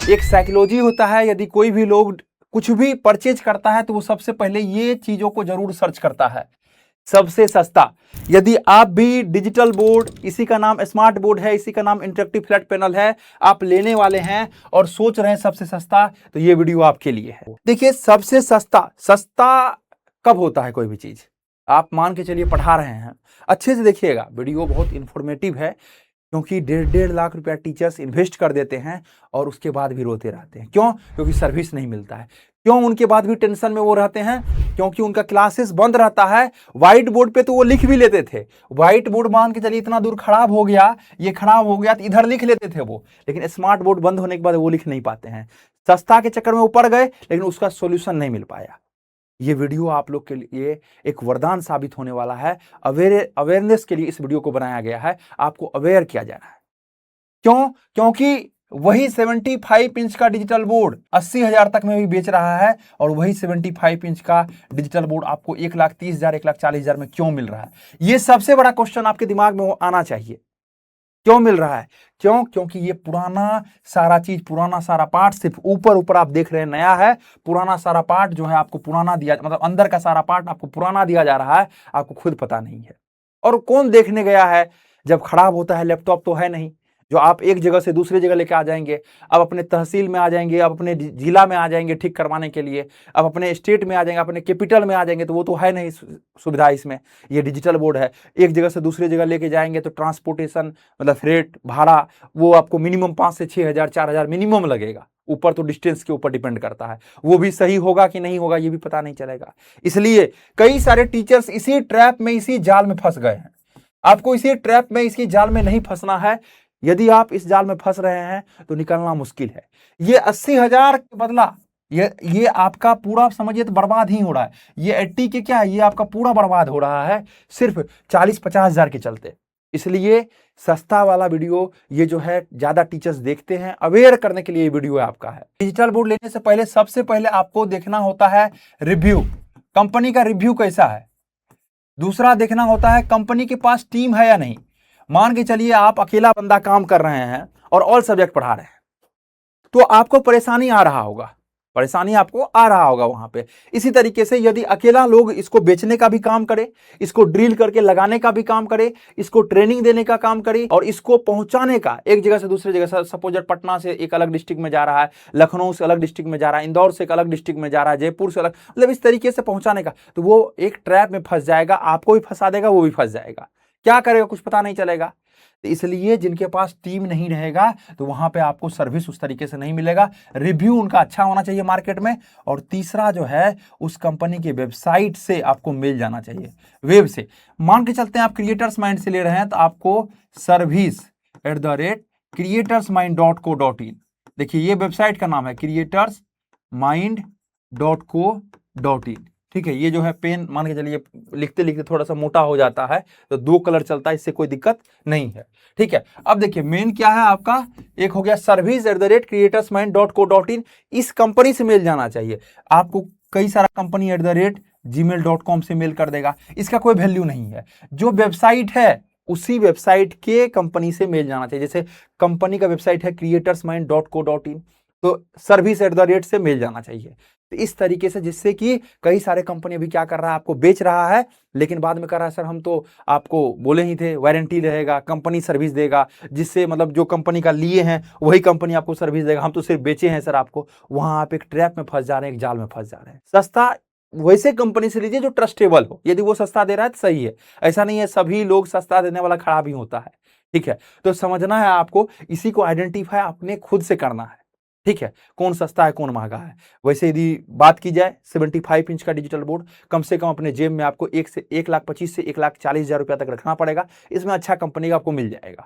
एक साइकोलॉजी होता है, यदि कोई भी लोग कुछ भी परचेज करता है तो वो सबसे पहले ये चीजों को जरूर सर्च करता है, सबसे सस्ता। यदि आप भी डिजिटल बोर्ड, इसी का नाम स्मार्ट बोर्ड है, इसी का नाम इंटरेक्टिव फ्लैट पैनल है, आप लेने वाले हैं और सोच रहे हैं सबसे सस्ता, तो ये वीडियो आपके लिए है। देखिए, सबसे सस्ता सस्ता कब होता है कोई भी चीज? आप मान के चलिए पढ़ा रहे हैं, अच्छे से देखिएगा, वीडियो बहुत इंफॉर्मेटिव है, क्योंकि 1.5 लाख रुपया टीचर्स इन्वेस्ट कर देते हैं और उसके बाद भी रोते रहते हैं। क्यों? क्योंकि सर्विस नहीं मिलता है। क्यों उनके बाद भी टेंशन में वो रहते हैं? क्योंकि उनका क्लासेस बंद रहता है। व्हाइट बोर्ड पे तो वो लिख भी लेते थे, व्हाइट बोर्ड मान के चलिए इतना दूर खराब हो गया, ये खराब हो गया तो इधर लिख लेते थे वो, लेकिन स्मार्ट बोर्ड बंद होने के बाद वो लिख नहीं पाते हैं। सस्ता के चक्कर में वो पड़ गए, लेकिन उसका सोल्यूशन नहीं मिल पाया। ये वीडियो आप लोग के लिए एक वरदान साबित होने वाला है। अवेयरनेस के लिए इस वीडियो को बनाया गया है, आपको अवेयर किया जा रहा है। क्यों? क्योंकि वही 75 इंच का डिजिटल बोर्ड 80,000 तक में भी बेच रहा है, और वही 75 इंच का डिजिटल बोर्ड आपको 1,30,000 1,40,000 में क्यों मिल रहा है? ये सबसे बड़ा क्वेश्चन आपके दिमाग में आना चाहिए। क्यों मिल रहा है? क्यों? क्योंकि ये पुराना सारा चीज, पुराना सारा पार्ट, सिर्फ ऊपर ऊपर आप देख रहे हैं नया है, पुराना सारा पार्ट जो है आपको पुराना दिया, मतलब अंदर का सारा पार्ट आपको पुराना दिया जा रहा है, आपको खुद पता नहीं है। और कौन देखने गया है? जब खराब होता है लैपटॉप तो है नहीं जो आप एक जगह से दूसरी जगह लेके आ जाएंगे। अब अपने तहसील में आ जाएंगे, अब अपने जिला में आ जाएंगे ठीक करवाने के लिए, अब अपने स्टेट में आ जाएंगे, अपने कैपिटल में आ जाएंगे, तो वो तो है नहीं सुविधा इसमें। ये डिजिटल बोर्ड है, एक जगह से दूसरी जगह लेके जाएंगे तो ट्रांसपोर्टेशन, मतलब फ्रेट भाड़ा, वो आपको मिनिमम 5 से 6,000 4,000 मिनिमम लगेगा। ऊपर तो डिस्टेंस के ऊपर डिपेंड करता है, वो भी सही होगा कि नहीं होगा ये भी पता नहीं चलेगा। इसलिए कई सारे टीचर्स इसी ट्रैप में, इसी जाल में फंस गए हैं। आपको इसी ट्रैप में, इसी जाल में नहीं फंसना है। यदि आप इस जाल में फंस रहे हैं तो निकलना मुश्किल है। ये 80,000 के बदला ये आपका पूरा समझिए तो बर्बाद ही हो रहा है। ये 80 के क्या है, ये आपका पूरा बर्बाद हो रहा है सिर्फ 40-50,000 के चलते। इसलिए सस्ता वाला वीडियो ये जो है ज्यादा टीचर्स देखते हैं, अवेयर करने के लिए ये वीडियो आपका है। डिजिटल बोर्ड लेने से पहले सबसे पहले आपको देखना होता है रिव्यू, कंपनी का रिव्यू कैसा है। दूसरा देखना होता है कंपनी के पास टीम है या नहीं। मान के चलिए आप अकेला बंदा काम कर रहे हैं और ऑल सब्जेक्ट पढ़ा रहे हैं, तो आपको परेशानी आ रहा होगा, वहां पे। इसी तरीके से यदि अकेला लोग इसको बेचने का भी काम करे, इसको ड्रिल करके लगाने का भी काम करे, इसको ट्रेनिंग देने का काम करे, और इसको पहुंचाने का एक जगह से दूसरी जगह, सपोज पटना से एक अलग डिस्ट्रिक्ट में जा रहा है, लखनऊ से अलग डिस्ट्रिक्ट में जा रहा है, इंदौर से एक अलग डिस्ट्रिक्ट में जा रहा है, जयपुर से अलग, मतलब इस तरीके से पहुंचाने का, तो वो एक ट्रैप में फंस जाएगा, आपको भी फंसा देगा, वो भी फंस जाएगा। क्या करेगा कुछ पता नहीं चलेगा। तो इसलिए जिनके पास टीम नहीं रहेगा तो वहां पे आपको सर्विस उस तरीके से नहीं मिलेगा। रिव्यू उनका अच्छा होना चाहिए मार्केट में। और तीसरा जो है, उस कंपनी के वेबसाइट से आपको मिल जाना चाहिए, वेब से। मान के चलते हैं आप क्रिएटर्स माइंड से ले रहे हैं, तो आपको service@creatorsmind.co.in, देखिए ये वेबसाइट का नाम है creatorsmind.co.in। ठीक है, ये जो है पेन मान के चलिए लिखते लिखते थोड़ा सा मोटा हो जाता है, तो 2 कलर चलता है, इससे कोई दिक्कत नहीं है। ठीक है, अब देखिए मेन क्या है आपका, एक हो गया service@creatorsmind.co.in, इस कंपनी से मेल जाना चाहिए आपको। कई सारा कंपनी @gmail.com से मेल कर देगा, इसका कोई वैल्यू नहीं है। जो वेबसाइट है उसी वेबसाइट के कंपनी से मेल जाना चाहिए। जैसे कंपनी का वेबसाइट है creatorsmind.co.in, तो service@ से मेल जाना चाहिए। तो इस तरीके से, जिससे कि कई सारे कंपनी अभी क्या कर रहा है, आपको बेच रहा है, लेकिन बाद में कर रहा है सर हम तो आपको बोले ही थे वारंटी रहेगा, कंपनी सर्विस देगा, जिससे मतलब जो कंपनी का लिए हैं वही कंपनी आपको सर्विस देगा, हम तो सिर्फ बेचे हैं सर आपको। वहां आप एक ट्रैप में फंस जा रहे हैं, एक जाल में फंस जा रहे हैं। सस्ता वैसे कंपनी से लीजिए जो ट्रस्टेबल हो, यदि वो सस्ता दे रहा है तो सही है, ऐसा नहीं है सभी लोग सस्ता देने वाला खराब ही होता है। ठीक है, तो समझना है आपको, इसी को आइडेंटिफाई अपने खुद से करना है। ठीक है, कौन सस्ता है कौन महंगा है। वैसे यदि बात की जाए 75 इंच का डिजिटल बोर्ड कम से कम अपने जेब में आपको 1,25,000 से 1,40,000 रुपया तक रखना पड़ेगा, इसमें अच्छा कंपनी का आपको मिल जाएगा।